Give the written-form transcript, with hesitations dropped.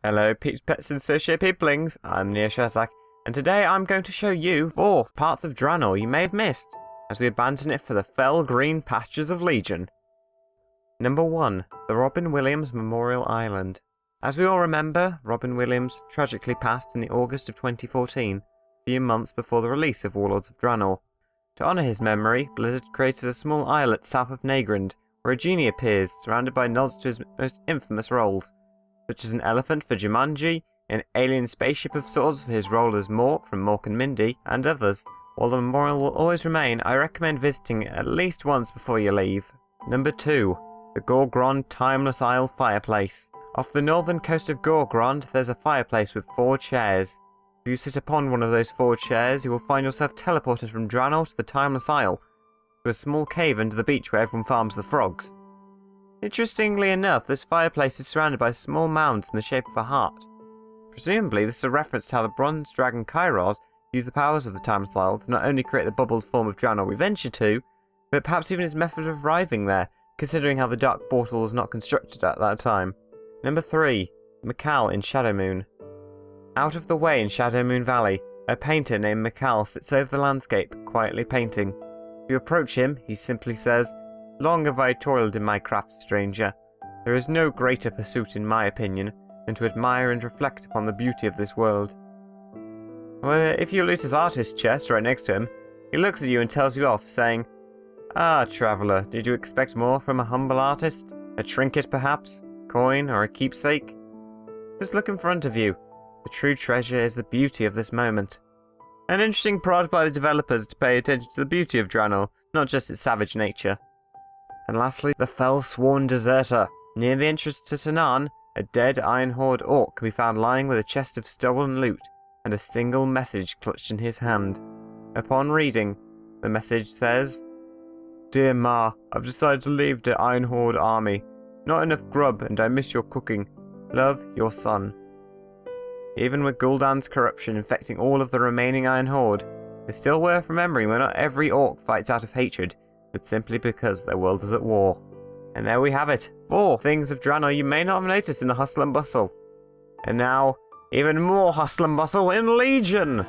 Hello peeps, pets and associate peoplings, I'm Neo Shazak, and today I'm going to show you 4 parts of Draenor you may have missed, as we abandon it for the fell green pastures of Legion. Number 1. The Robin Williams Memorial Island. As we all remember, Robin Williams tragically passed in the August of 2014, a few months before the release of Warlords of Draenor. To honour his memory, Blizzard created a small islet south of Goregrande, where a genie appears, surrounded by nods to his most infamous roles, such as an elephant for Jumanji, an alien spaceship of sorts for his role as Mork from Mork and Mindy, and others. While the memorial will always remain, I recommend visiting at least once before you leave. Number 2. The Goregrande Timeless Isle Fireplace. Off the northern coast of Goregrande, there's a fireplace with 4 chairs. If you sit upon one of those 4 chairs, you will find yourself teleported from Draenor to the Timeless Isle, to a small cave under the beach where everyone farms the frogs. Interestingly enough, this fireplace is surrounded by small mounds in the shape of a heart. Presumably, this is a reference to how the bronze dragon Kairos used the powers of the Timeless Isle to not only create the bubbled form of Draenor we venture to, but perhaps even his method of arriving there, considering how the Dark Portal was not constructed at that time. Number 3. McHale in Shadowmoon. Out of the way in Shadowmoon Valley, a painter named McHale sits over the landscape, quietly painting. If you approach him, he simply says, "Long have I toiled in my craft, stranger. There is no greater pursuit, in my opinion, than to admire and reflect upon the beauty of this world." However, if you loot his artist's chest right next to him, he looks at you and tells you off, saying, "Ah, traveller, did you expect more from a humble artist? A trinket, perhaps? Coin, or a keepsake? Just look in front of you. The true treasure is the beauty of this moment." An interesting prod by the developers to pay attention to the beauty of Draenor, not just its savage nature. And lastly, the Fellsworn Deserter. Near the entrance to Tanaan, a dead Iron Horde orc can be found lying with a chest of stolen loot and a single message clutched in his hand. Upon reading, the message says, "Dear Ma, I've decided to leave the Iron Horde army. Not enough grub and I miss your cooking. Love, your son." Even with Gul'dan's corruption infecting all of the remaining Iron Horde, it's still worth remembering that not every orc fights out of hatred, but simply because their world is at war. And there we have it, 4 things of Draenor you may not have noticed in the hustle and bustle. And now, even more hustle and bustle in Legion!